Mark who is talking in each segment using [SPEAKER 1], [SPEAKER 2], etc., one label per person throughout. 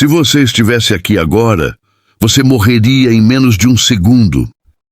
[SPEAKER 1] Se você estivesse aqui agora, você morreria em menos de um segundo.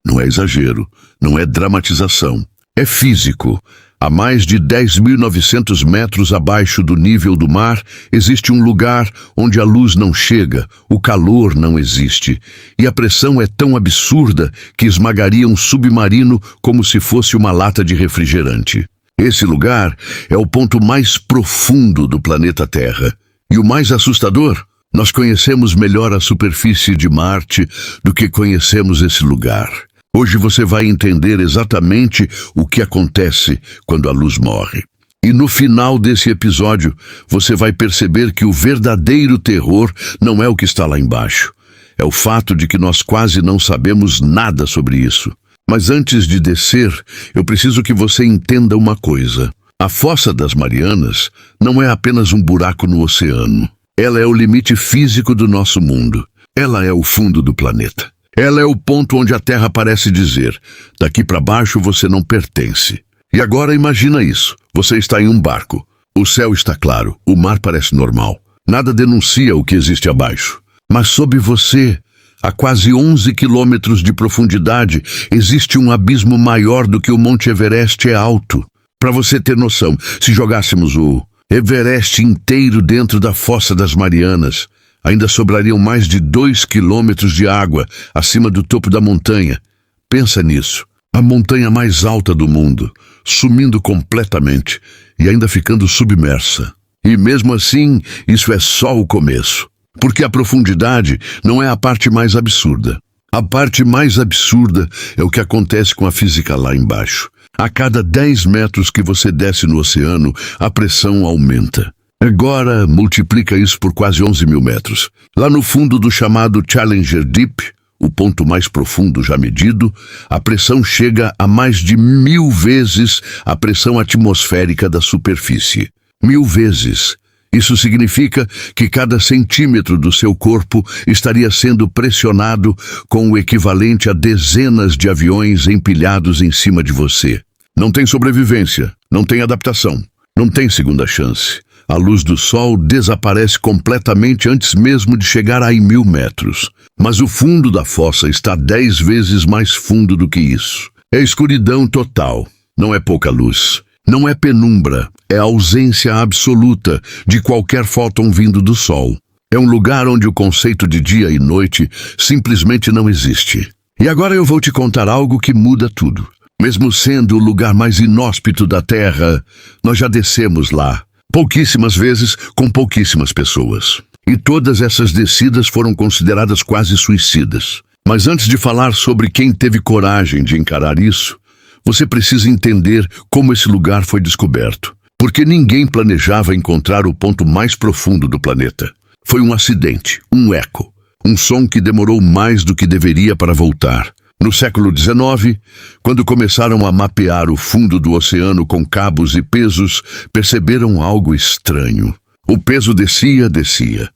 [SPEAKER 1] Não é exagero, não é dramatização. É físico. A mais de 10.900 metros abaixo do nível do mar, existe um lugar onde a luz não chega, o calor não existe, e a pressão é tão absurda que esmagaria um submarino como se fosse uma lata de refrigerante. Esse lugar é o ponto mais profundo do planeta Terra. E o mais assustador, nós conhecemos melhor a superfície de Marte do que conhecemos esse lugar. Hoje você vai entender exatamente o que acontece quando a luz morre. E no final desse episódio, você vai perceber que o verdadeiro terror não é o que está lá embaixo. É o fato de que nós quase não sabemos nada sobre isso. Mas antes de descer, eu preciso que você entenda uma coisa. A Fossa das Marianas não é apenas um buraco no oceano. Ela é o limite físico do nosso mundo. Ela é o fundo do planeta. Ela é o ponto onde a Terra parece dizer, daqui para baixo você não pertence. E agora imagina isso, você está em um barco. O céu está claro, o mar parece normal. Nada denuncia o que existe abaixo. Mas sob você, a quase 11 quilômetros de profundidade, existe um abismo maior do que o Monte Everest é alto. Para você ter noção, se jogássemos o Everest inteiro dentro da Fossa das Marianas, ainda sobrariam mais de 2 quilômetros de água acima do topo da montanha. Pensa nisso. A montanha mais alta do mundo, sumindo completamente e ainda ficando submersa. E mesmo assim, isso é só o começo. Porque a profundidade não é a parte mais absurda. A parte mais absurda é o que acontece com a física lá embaixo. A cada 10 metros que você desce no oceano, a pressão aumenta. Agora, multiplica isso por quase 11 mil metros. Lá no fundo do chamado Challenger Deep, o ponto mais profundo já medido, a pressão chega a mais de 1000 vezes a pressão atmosférica da superfície. 1000 vezes. Isso significa que cada centímetro do seu corpo estaria sendo pressionado com o equivalente a dezenas de aviões empilhados em cima de você. Não tem sobrevivência, não tem adaptação, não tem segunda chance. A luz do sol desaparece completamente antes mesmo de chegar a 1000 metros. Mas o fundo da fossa está 10 vezes mais fundo do que isso. É escuridão total, não é pouca luz. Não é penumbra, é ausência absoluta de qualquer fóton vindo do sol. É um lugar onde o conceito de dia e noite simplesmente não existe. E agora eu vou te contar algo que muda tudo. Mesmo sendo o lugar mais inóspito da Terra, nós já descemos lá. Pouquíssimas vezes, com pouquíssimas pessoas. E todas essas descidas foram consideradas quase suicidas. Mas antes de falar sobre quem teve coragem de encarar isso, você precisa entender como esse lugar foi descoberto. Porque ninguém planejava encontrar o ponto mais profundo do planeta. Foi um acidente, um eco, um som que demorou mais do que deveria para voltar. No século XIX, quando começaram a mapear o fundo do oceano com cabos e pesos, perceberam algo estranho. O peso descia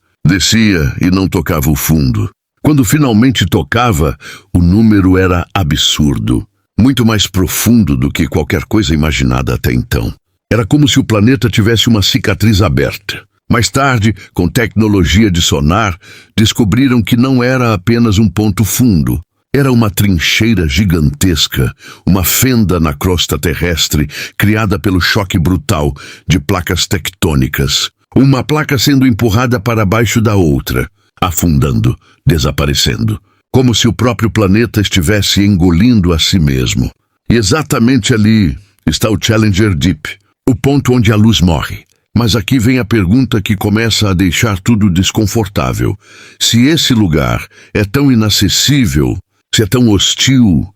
[SPEAKER 1] e não tocava o fundo. Quando finalmente tocava, o número era absurdo, muito mais profundo do que qualquer coisa imaginada até então. Era como se o planeta tivesse uma cicatriz aberta. Mais tarde, com tecnologia de sonar, descobriram que não era apenas um ponto fundo. Era uma trincheira gigantesca, uma fenda na crosta terrestre criada pelo choque brutal de placas tectônicas. Uma placa sendo empurrada para baixo da outra, afundando, desaparecendo. Como se o próprio planeta estivesse engolindo a si mesmo. E exatamente ali está o Challenger Deep, o ponto onde a luz morre. Mas aqui vem a pergunta que começa a deixar tudo desconfortável. Se esse lugar é tão inacessível, se é tão hostil,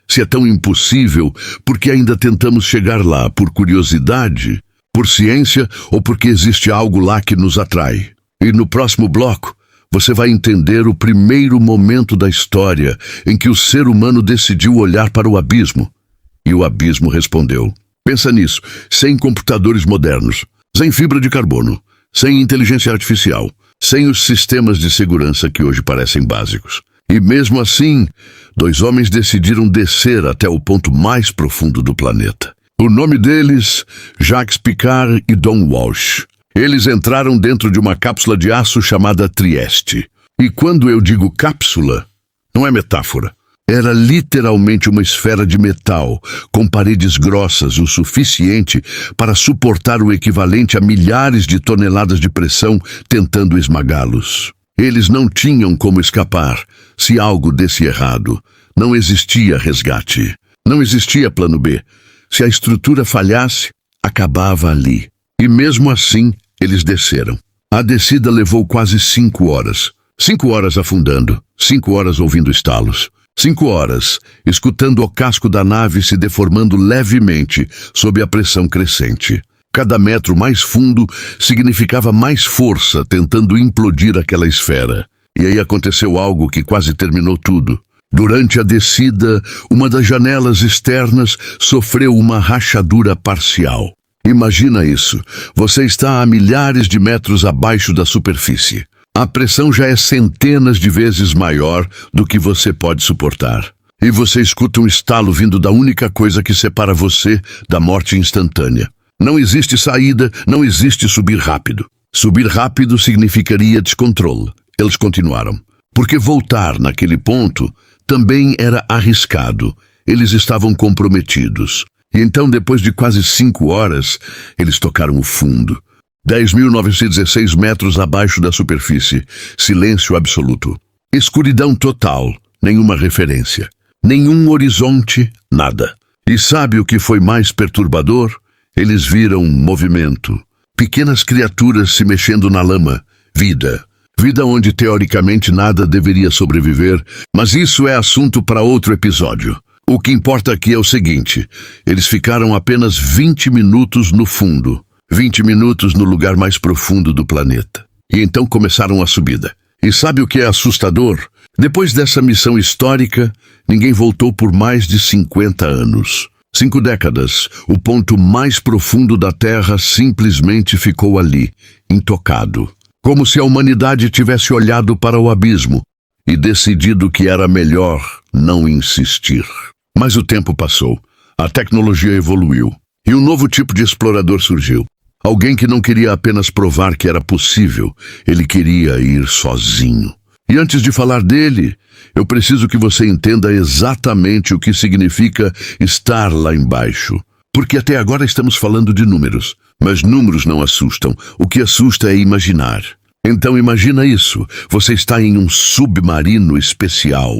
[SPEAKER 1] se é tão impossível, por que ainda tentamos chegar lá? Por curiosidade? Por ciência? Ou porque existe algo lá que nos atrai? E no próximo bloco, você vai entender o primeiro momento da história em que o ser humano decidiu olhar para o abismo. E o abismo respondeu. Pensa nisso, sem computadores modernos, sem fibra de carbono, sem inteligência artificial, sem os sistemas de segurança que hoje parecem básicos. E mesmo assim, 2 homens decidiram descer até o ponto mais profundo do planeta. O nome deles, Jacques Piccard e Don Walsh. Eles entraram dentro de uma cápsula de aço chamada Trieste. E quando eu digo cápsula, não é metáfora. Era literalmente uma esfera de metal, com paredes grossas o suficiente para suportar o equivalente a milhares de toneladas de pressão tentando esmagá-los. Eles não tinham como escapar se algo desse errado. Não existia resgate. Não existia plano B. Se a estrutura falhasse, acabava ali. E mesmo assim, eles desceram. A descida levou quase 5 horas. 5 horas afundando, 5 horas ouvindo estalos. 5 horas, escutando o casco da nave se deformando levemente sob a pressão crescente. Cada metro mais fundo significava mais força tentando implodir aquela esfera. E aí aconteceu algo que quase terminou tudo. Durante a descida, uma das janelas externas sofreu uma rachadura parcial. Imagina isso. Você está a milhares de metros abaixo da superfície. A pressão já é centenas de vezes maior do que você pode suportar. E você escuta um estalo vindo da única coisa que separa você da morte instantânea. Não existe saída, não existe subir rápido. Subir rápido significaria descontrole. Eles continuaram. Porque voltar naquele ponto também era arriscado. Eles estavam comprometidos. E então, depois de quase 5 horas, eles tocaram o fundo. 10.916 metros abaixo da superfície. Silêncio absoluto. Escuridão total. Nenhuma referência. Nenhum horizonte, nada. E sabe o que foi mais perturbador? Eles viram movimento. Pequenas criaturas se mexendo na lama. Vida. Vida onde teoricamente nada deveria sobreviver, mas isso é assunto para outro episódio. O que importa aqui é o seguinte: eles ficaram apenas 20 minutos no fundo. 20 minutos no lugar mais profundo do planeta. E então começaram a subida. E sabe o que é assustador? Depois dessa missão histórica, ninguém voltou por mais de 50 anos. 5 décadas, o ponto mais profundo da Terra simplesmente ficou ali, intocado. Como se a humanidade tivesse olhado para o abismo e decidido que era melhor não insistir. Mas o tempo passou, a tecnologia evoluiu e um novo tipo de explorador surgiu. Alguém que não queria apenas provar que era possível, ele queria ir sozinho. E antes de falar dele, eu preciso que você entenda exatamente o que significa estar lá embaixo. Porque até agora estamos falando de números, mas números não assustam. O que assusta é imaginar. Então imagina isso, você está em um submarino especial.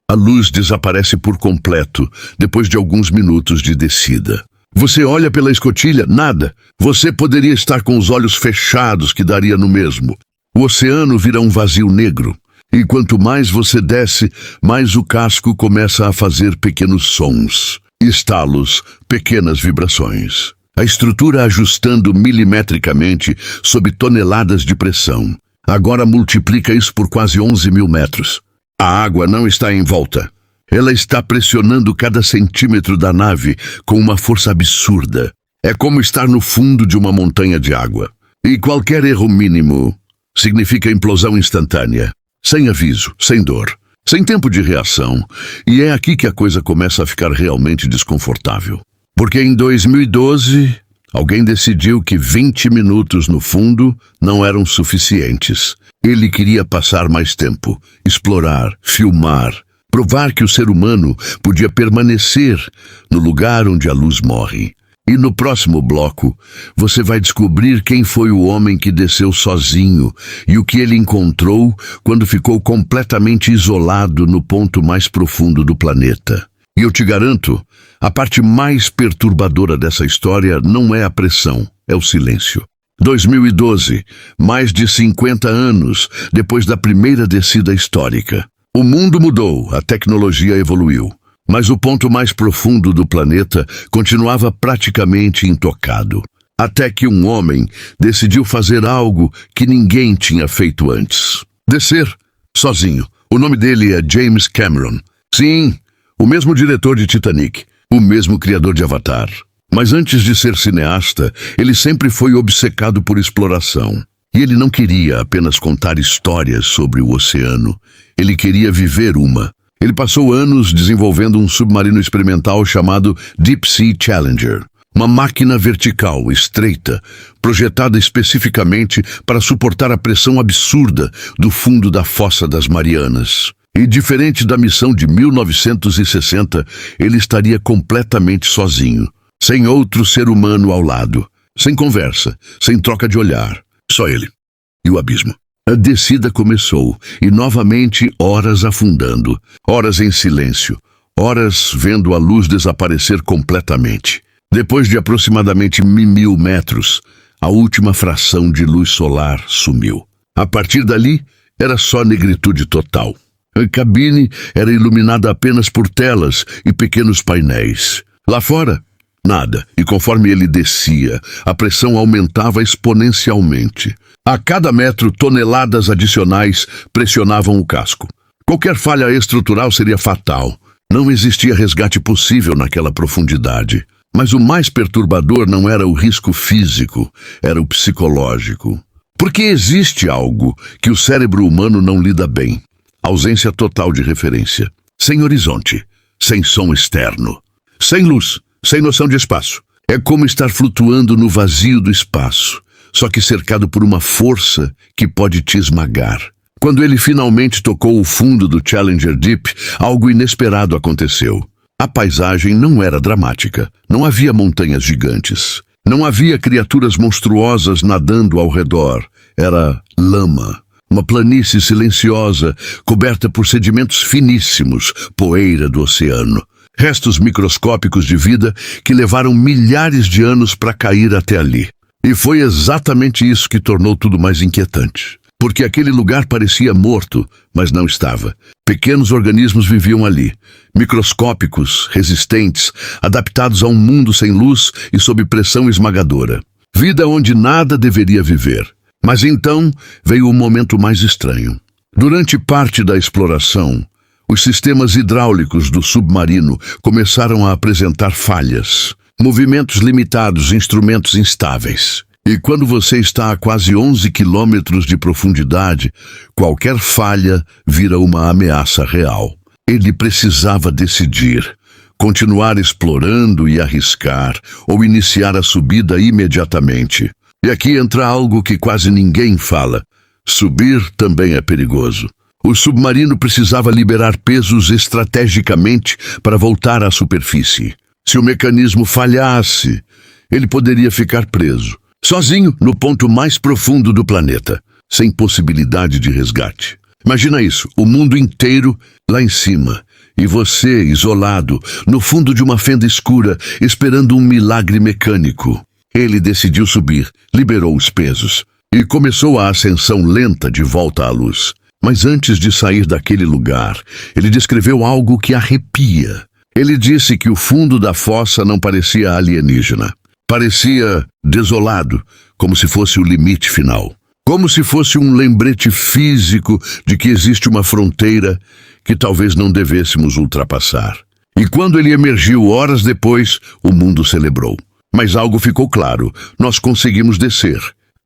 [SPEAKER 1] A luz desaparece por completo, depois de alguns minutos de descida. Você olha pela escotilha, nada. Você poderia estar com os olhos fechados, que daria no mesmo. O oceano vira um vazio negro. E quanto mais você desce, mais o casco começa a fazer pequenos sons. Estalos, pequenas vibrações. A estrutura ajustando milimetricamente sob toneladas de pressão. Agora multiplica isso por quase 11.000 metros. A água não está em volta. Ela está pressionando cada centímetro da nave com uma força absurda. É como estar no fundo de uma montanha de água. E qualquer erro mínimo significa implosão instantânea. Sem aviso, sem dor, sem tempo de reação. E é aqui que a coisa começa a ficar realmente desconfortável. Porque em 2012, alguém decidiu que 20 minutos no fundo não eram suficientes. Ele queria passar mais tempo, explorar, filmar, provar que o ser humano podia permanecer no lugar onde a luz morre. E no próximo bloco, você vai descobrir quem foi o homem que desceu sozinho e o que ele encontrou quando ficou completamente isolado no ponto mais profundo do planeta. E eu te garanto, a parte mais perturbadora dessa história não é a pressão, é o silêncio. 2012, mais de 50 anos depois da primeira descida histórica. O mundo mudou, a tecnologia evoluiu. Mas o ponto mais profundo do planeta continuava praticamente intocado. Até que um homem decidiu fazer algo que ninguém tinha feito antes. Descer, sozinho. O nome dele é James Cameron. Sim, o mesmo diretor de Titanic, o mesmo criador de Avatar. Mas antes de ser cineasta, ele sempre foi obcecado por exploração. E ele não queria apenas contar histórias sobre o oceano. Ele queria viver uma. Ele passou anos desenvolvendo um submarino experimental chamado Deep Sea Challenger. Uma máquina vertical, estreita, projetada especificamente para suportar a pressão absurda do fundo da Fossa das Marianas. E diferente da missão de 1960, ele estaria completamente sozinho, sem outro ser humano ao lado, sem conversa, sem troca de olhar, só ele e o abismo. A descida começou, e novamente horas afundando, horas em silêncio, horas vendo a luz desaparecer completamente. Depois de aproximadamente 1.000 metros, a última fração de luz solar sumiu. A partir dali, era só negritude total. A cabine era iluminada apenas por telas e pequenos painéis. Lá fora, nada, e conforme ele descia, a pressão aumentava exponencialmente. A cada metro, toneladas adicionais pressionavam o casco. Qualquer falha estrutural seria fatal. Não existia resgate possível naquela profundidade. Mas o mais perturbador não era o risco físico, era o psicológico. Porque existe algo que o cérebro humano não lida bem. Ausência total de referência. Sem horizonte, sem som externo. Sem luz, sem noção de espaço. É como estar flutuando no vazio do espaço, só que cercado por uma força que pode te esmagar. Quando ele finalmente tocou o fundo do Challenger Deep, algo inesperado aconteceu. A paisagem não era dramática. Não havia montanhas gigantes. Não havia criaturas monstruosas nadando ao redor. Era lama. Uma planície silenciosa, coberta por sedimentos finíssimos, poeira do oceano. Restos microscópicos de vida que levaram milhares de anos para cair até ali. E foi exatamente isso que tornou tudo mais inquietante. Porque aquele lugar parecia morto, mas não estava. Pequenos organismos viviam ali, microscópicos, resistentes, adaptados a um mundo sem luz e sob pressão esmagadora. Vida onde nada deveria viver. Mas então veio o momento mais estranho. Durante parte da exploração, os sistemas hidráulicos do submarino começaram a apresentar falhas, movimentos limitados, instrumentos instáveis. E quando você está a quase 11 quilômetros de profundidade, qualquer falha vira uma ameaça real. Ele precisava decidir, continuar explorando e arriscar, ou iniciar a subida imediatamente. E aqui entra algo que quase ninguém fala. Subir também é perigoso. O submarino precisava liberar pesos estrategicamente para voltar à superfície. Se o mecanismo falhasse, ele poderia ficar preso, sozinho no ponto mais profundo do planeta, sem possibilidade de resgate. Imagina isso, o mundo inteiro lá em cima, e você isolado, no fundo de uma fenda escura, esperando um milagre mecânico. Ele decidiu subir, liberou os pesos, e começou a ascensão lenta de volta à luz. Mas antes de sair daquele lugar, ele descreveu algo que arrepia. Ele disse que o fundo da fossa não parecia alienígena. Parecia desolado, como se fosse o limite final. Como se fosse um lembrete físico de que existe uma fronteira que talvez não devêssemos ultrapassar. E quando ele emergiu horas depois, o mundo celebrou. Mas algo ficou claro, nós conseguimos descer.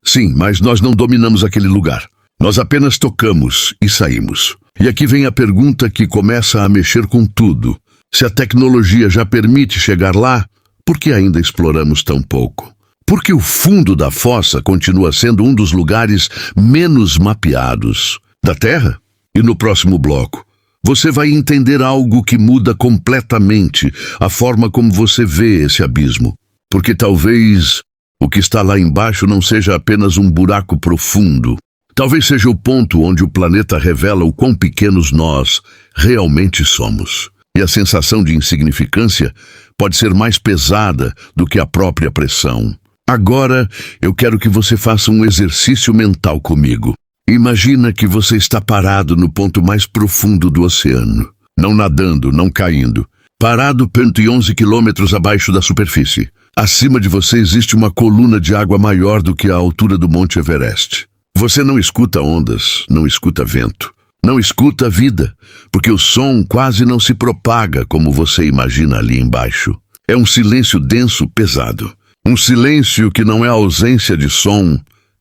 [SPEAKER 1] Sim, mas nós não dominamos aquele lugar. Nós apenas tocamos e saímos. E aqui vem a pergunta que começa a mexer com tudo. Se a tecnologia já permite chegar lá, por que ainda exploramos tão pouco? Porque o fundo da fossa continua sendo um dos lugares menos mapeados da Terra. E no próximo bloco, você vai entender algo que muda completamente a forma como você vê esse abismo. Porque talvez o que está lá embaixo não seja apenas um buraco profundo. Talvez seja o ponto onde o planeta revela o quão pequenos nós realmente somos. E a sensação de insignificância pode ser mais pesada do que a própria pressão. Agora, eu quero que você faça um exercício mental comigo. Imagina que você está parado no ponto mais profundo do oceano. Não nadando, não caindo. Parado 111 quilômetros abaixo da superfície. Acima de você existe uma coluna de água maior do que a altura do Monte Everest. Você não escuta ondas, não escuta vento, não escuta a vida, porque o som quase não se propaga como você imagina ali embaixo. É um silêncio denso, pesado. Um silêncio que não é ausência de som,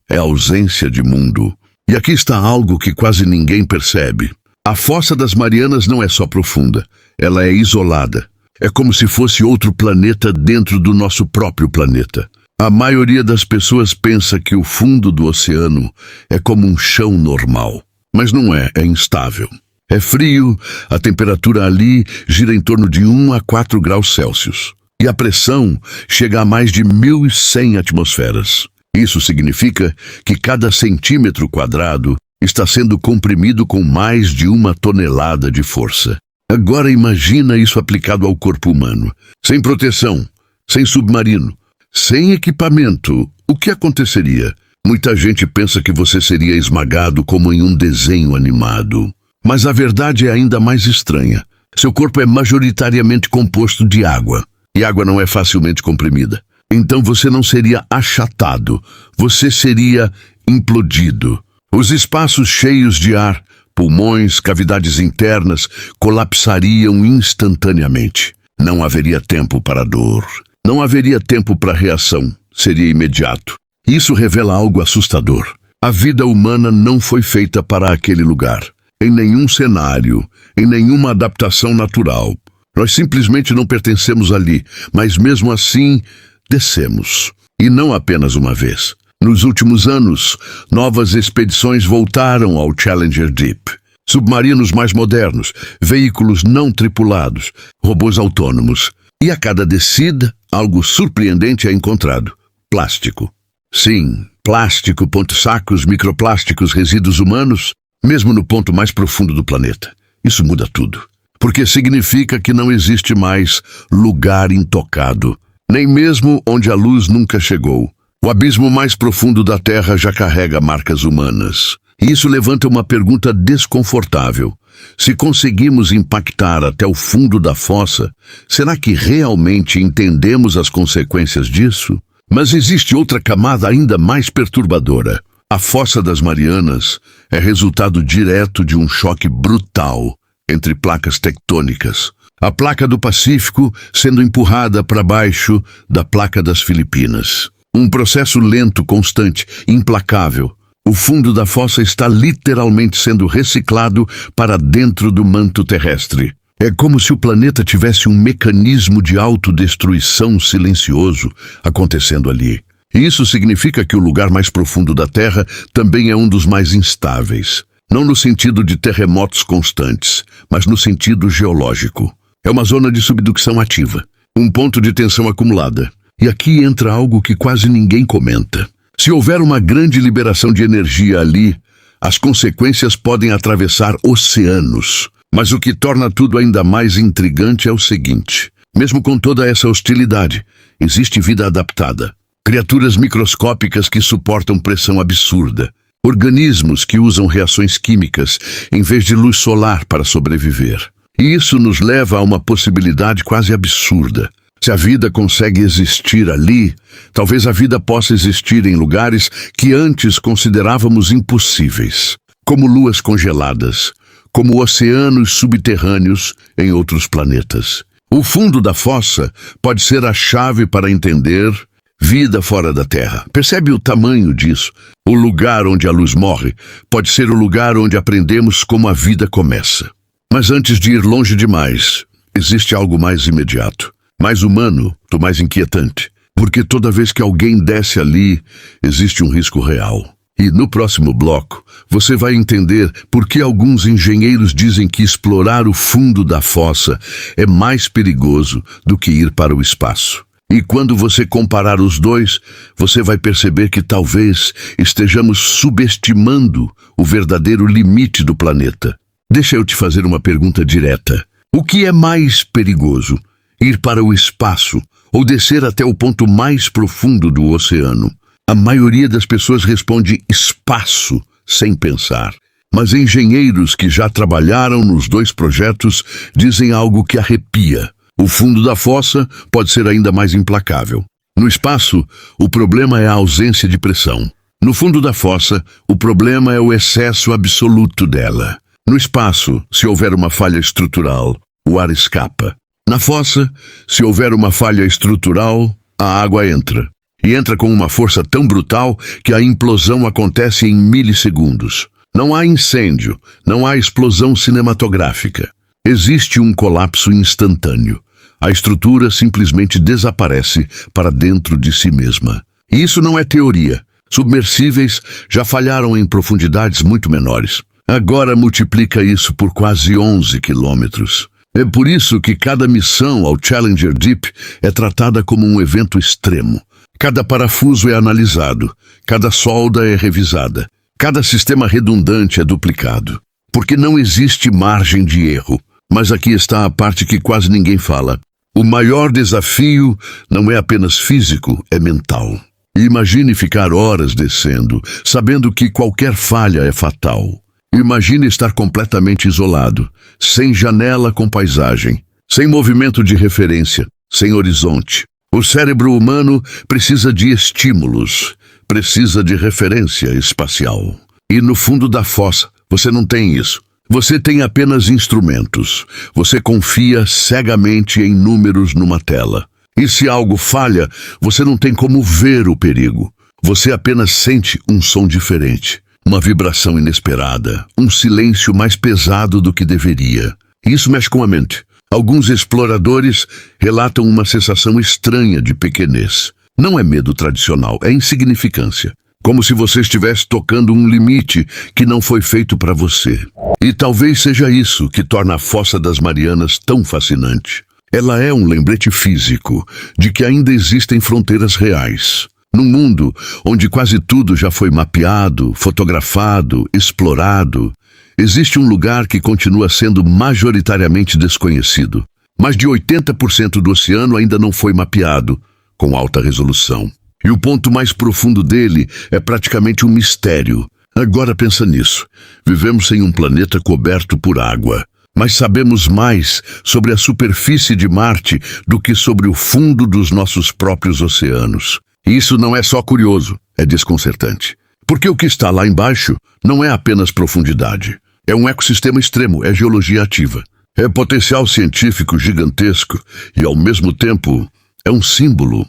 [SPEAKER 1] é ausência de mundo. E aqui está algo que quase ninguém percebe. A Fossa das Marianas não é só profunda, ela é isolada. É como se fosse outro planeta dentro do nosso próprio planeta. A maioria das pessoas pensa que o fundo do oceano é como um chão normal. Mas não é, é instável. É frio, a temperatura ali gira em torno de 1 a 4 graus Celsius. E a pressão chega a mais de 1.100 atmosferas. Isso significa que cada centímetro quadrado está sendo comprimido com mais de 1 tonelada de força. Agora imagina isso aplicado ao corpo humano. Sem proteção, sem submarino, sem equipamento, o que aconteceria? Muita gente pensa que você seria esmagado como em um desenho animado. Mas a verdade é ainda mais estranha. Seu corpo é majoritariamente composto de água. E água não é facilmente comprimida. Então você não seria achatado, você seria implodido. Os espaços cheios de ar, pulmões, cavidades internas, colapsariam instantaneamente. Não haveria tempo para dor. Não haveria tempo para reação. Seria imediato. Isso revela algo assustador. A vida humana não foi feita para aquele lugar. Em nenhum cenário, em nenhuma adaptação natural. Nós simplesmente não pertencemos ali, mas mesmo assim, descemos. E não apenas uma vez. Nos últimos anos, novas expedições voltaram ao Challenger Deep. Submarinos mais modernos, veículos não tripulados, robôs autônomos. E a cada descida, algo surpreendente é encontrado. Plástico. Sim, plástico, sacos, microplásticos, resíduos humanos, mesmo no ponto mais profundo do planeta. Isso muda tudo. Porque significa que não existe mais lugar intocado, nem mesmo onde a luz nunca chegou. O abismo mais profundo da Terra já carrega marcas humanas. E isso levanta uma pergunta desconfortável. Se conseguimos impactar até o fundo da fossa, será que realmente entendemos as consequências disso? Mas existe outra camada ainda mais perturbadora. A Fossa das Marianas é resultado direto de um choque brutal entre placas tectônicas. A placa do Pacífico sendo empurrada para baixo da placa das Filipinas. Um processo lento, constante, implacável. O fundo da fossa está literalmente sendo reciclado para dentro do manto terrestre. É como se o planeta tivesse um mecanismo de autodestruição silencioso acontecendo ali. Isso significa que o lugar mais profundo da Terra também é um dos mais instáveis. Não no sentido de terremotos constantes, mas no sentido geológico. É uma zona de subducção ativa, um ponto de tensão acumulada. E aqui entra algo que quase ninguém comenta. Se houver uma grande liberação de energia ali, as consequências podem atravessar oceanos. Mas o que torna tudo ainda mais intrigante é o seguinte: mesmo com toda essa hostilidade, existe vida adaptada. Criaturas microscópicas que suportam pressão absurda. Organismos que usam reações químicas em vez de luz solar para sobreviver. E isso nos leva a uma possibilidade quase absurda. Se a vida consegue existir ali, talvez a vida possa existir em lugares que antes considerávamos impossíveis, como luas congeladas, como oceanos subterrâneos em outros planetas. O fundo da fossa pode ser a chave para entender vida fora da Terra. Percebe o tamanho disso? O lugar onde a luz morre pode ser o lugar onde aprendemos como a vida começa. Mas antes de ir longe demais, existe algo mais imediato. Mais humano, do mais inquietante, porque toda vez que alguém desce ali, existe um risco real. E no próximo bloco, você vai entender por que alguns engenheiros dizem que explorar o fundo da fossa é mais perigoso do que ir para o espaço. E quando você comparar os dois, você vai perceber que talvez estejamos subestimando o verdadeiro limite do planeta. Deixa eu te fazer uma pergunta direta. O que é mais perigoso? Ir para o espaço ou descer até o ponto mais profundo do oceano? A maioria das pessoas responde espaço, sem pensar. Mas engenheiros que já trabalharam nos dois projetos dizem algo que arrepia. O fundo da fossa pode ser ainda mais implacável. No espaço, o problema é a ausência de pressão. No fundo da fossa, o problema é o excesso absoluto dela. No espaço, se houver uma falha estrutural, o ar escapa. Na fossa, se houver uma falha estrutural, a água entra. E entra com uma força tão brutal que a implosão acontece em milissegundos. Não há incêndio, não há explosão cinematográfica. Existe um colapso instantâneo. A estrutura simplesmente desaparece para dentro de si mesma. E isso não é teoria. Submersíveis já falharam em profundidades muito menores. Agora multiplica isso por quase 11 quilômetros. É por isso que cada missão ao Challenger Deep é tratada como um evento extremo. Cada parafuso é analisado, cada solda é revisada, cada sistema redundante é duplicado. Porque não existe margem de erro. Mas aqui está a parte que quase ninguém fala. O maior desafio não é apenas físico, é mental. Imagine ficar horas descendo, sabendo que qualquer falha é fatal. Imagine estar completamente isolado, sem janela com paisagem, sem movimento de referência, sem horizonte. O cérebro humano precisa de estímulos, precisa de referência espacial. E no fundo da fossa, você não tem isso. Você tem apenas instrumentos. Você confia cegamente em números numa tela. E se algo falha, você não tem como ver o perigo. Você apenas sente um som diferente, uma vibração inesperada, um silêncio mais pesado do que deveria. Isso mexe com a mente. Alguns exploradores relatam uma sensação estranha de pequenez. Não é medo tradicional, é insignificância. Como se você estivesse tocando um limite que não foi feito para você. E talvez seja isso que torna a Fossa das Marianas tão fascinante. Ela é um lembrete físico de que ainda existem fronteiras reais. Num mundo onde quase tudo já foi mapeado, fotografado, explorado, existe um lugar que continua sendo majoritariamente desconhecido. Mais de 80% do oceano ainda não foi mapeado, com alta resolução. E o ponto mais profundo dele é praticamente um mistério. Agora pensa nisso. Vivemos em um planeta coberto por água. Mas sabemos mais sobre a superfície de Marte do que sobre o fundo dos nossos próprios oceanos. E isso não é só curioso, é desconcertante. Porque o que está lá embaixo não é apenas profundidade. É um ecossistema extremo, é geologia ativa. É potencial científico gigantesco e, ao mesmo tempo, é um símbolo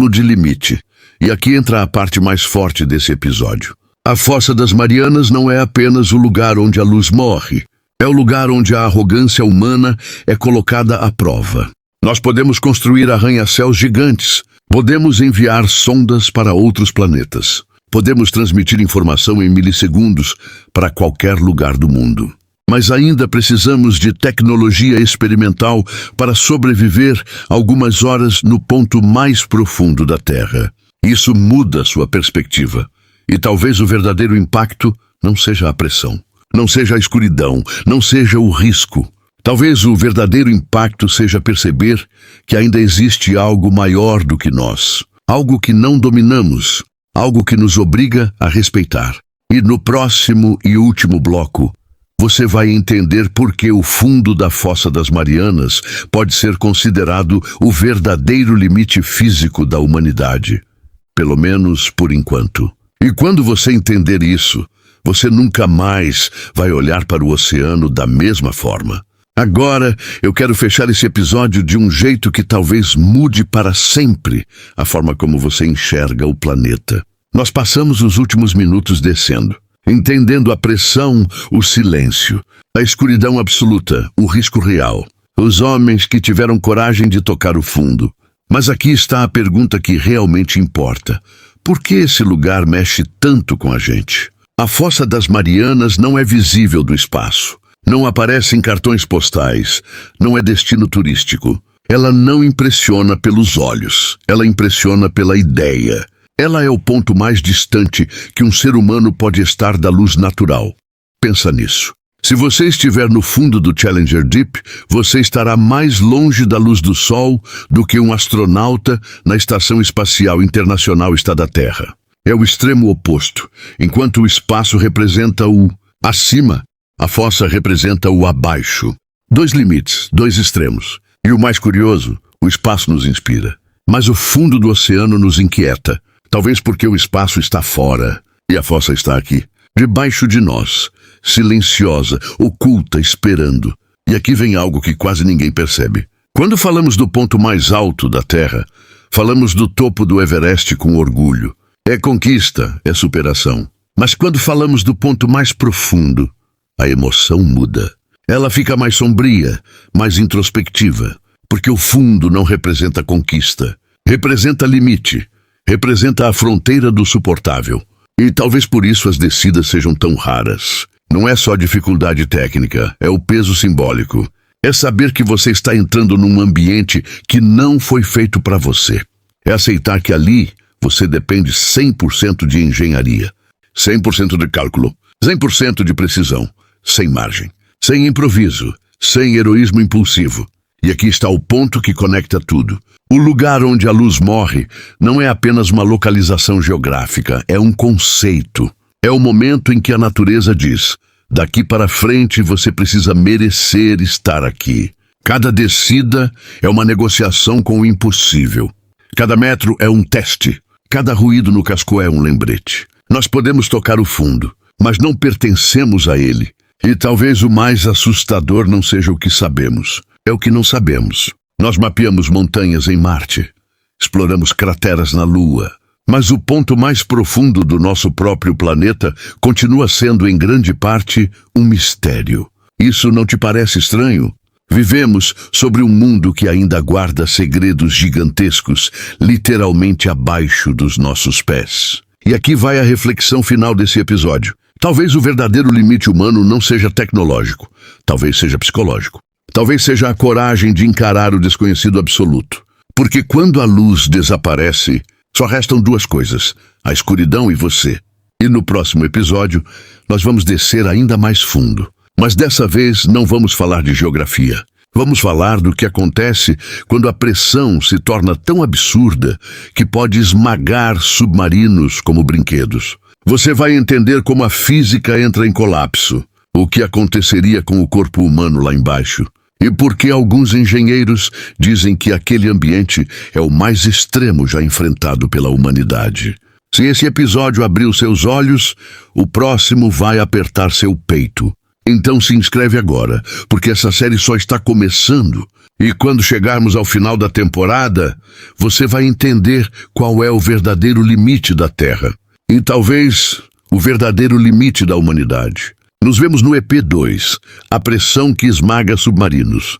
[SPEAKER 1] de limite. E aqui entra a parte mais forte desse episódio. A Fossa das Marianas não é apenas o lugar onde a luz morre. É o lugar onde a arrogância humana é colocada à prova. Nós podemos construir arranha-céus gigantes. Podemos enviar sondas para outros planetas. Podemos transmitir informação em milissegundos para qualquer lugar do mundo. Mas ainda precisamos de tecnologia experimental para sobreviver algumas horas no ponto mais profundo da Terra. Isso muda sua perspectiva. E talvez o verdadeiro impacto não seja a pressão, não seja a escuridão, não seja o risco. Talvez o verdadeiro impacto seja perceber que ainda existe algo maior do que nós, algo que não dominamos, algo que nos obriga a respeitar. E no próximo e último bloco, você vai entender por que o fundo da Fossa das Marianas pode ser considerado o verdadeiro limite físico da humanidade, pelo menos por enquanto. E quando você entender isso, você nunca mais vai olhar para o oceano da mesma forma. Agora, eu quero fechar esse episódio de um jeito que talvez mude para sempre a forma como você enxerga o planeta. Nós passamos os últimos minutos descendo, entendendo a pressão, o silêncio, a escuridão absoluta, o risco real, os homens que tiveram coragem de tocar o fundo. Mas aqui está a pergunta que realmente importa. Por que esse lugar mexe tanto com a gente? A Fossa das Marianas não é visível do espaço. Não aparece em cartões postais. Não é destino turístico. Ela não impressiona pelos olhos. Ela impressiona pela ideia. Ela é o ponto mais distante que um ser humano pode estar da luz natural. Pensa nisso. Se você estiver no fundo do Challenger Deep, você estará mais longe da luz do Sol do que um astronauta na Estação Espacial Internacional está da Terra. É o extremo oposto. Enquanto o espaço representa o acima, a fossa representa o abaixo. Dois limites, dois extremos. E o mais curioso, o espaço nos inspira. Mas o fundo do oceano nos inquieta. Talvez porque o espaço está fora e a fossa está aqui, debaixo de nós, silenciosa, oculta, esperando. E aqui vem algo que quase ninguém percebe. Quando falamos do ponto mais alto da Terra, falamos do topo do Everest com orgulho. É conquista, é superação. Mas quando falamos do ponto mais profundo, a emoção muda. Ela fica mais sombria, mais introspectiva. Porque o fundo não representa conquista, representa limite, representa a fronteira do suportável. E talvez por isso as descidas sejam tão raras. Não é só dificuldade técnica, é o peso simbólico. É saber que você está entrando num ambiente que não foi feito para você. É aceitar que ali você depende 100% de engenharia, 100% de cálculo, 100% de precisão, sem margem, sem improviso, sem heroísmo impulsivo. E aqui está o ponto que conecta tudo. O lugar onde a luz morre não é apenas uma localização geográfica, é um conceito. É o momento em que a natureza diz: daqui para frente você precisa merecer estar aqui. Cada descida é uma negociação com o impossível. Cada metro é um teste. Cada ruído no casco é um lembrete. Nós podemos tocar o fundo, mas não pertencemos a ele. E talvez o mais assustador não seja o que sabemos, é o que não sabemos. Nós mapeamos montanhas em Marte, exploramos crateras na Lua, mas o ponto mais profundo do nosso próprio planeta continua sendo, em grande parte, um mistério. Isso não te parece estranho? Vivemos sobre um mundo que ainda guarda segredos gigantescos, literalmente abaixo dos nossos pés. E aqui vai a reflexão final desse episódio. Talvez o verdadeiro limite humano não seja tecnológico, talvez seja psicológico. Talvez seja a coragem de encarar o desconhecido absoluto. Porque quando a luz desaparece, só restam duas coisas: a escuridão e você. E no próximo episódio, nós vamos descer ainda mais fundo. Mas dessa vez não vamos falar de geografia. Vamos falar do que acontece quando a pressão se torna tão absurda que pode esmagar submarinos como brinquedos. Você vai entender como a física entra em colapso, o que aconteceria com o corpo humano lá embaixo, e por que alguns engenheiros dizem que aquele ambiente é o mais extremo já enfrentado pela humanidade. Se esse episódio abriu seus olhos, o próximo vai apertar seu peito. Então se inscreve agora, porque essa série só está começando. E quando chegarmos ao final da temporada, você vai entender qual é o verdadeiro limite da Terra. E talvez o verdadeiro limite da humanidade. Nos vemos no EP 2, A Pressão que Esmaga Submarinos.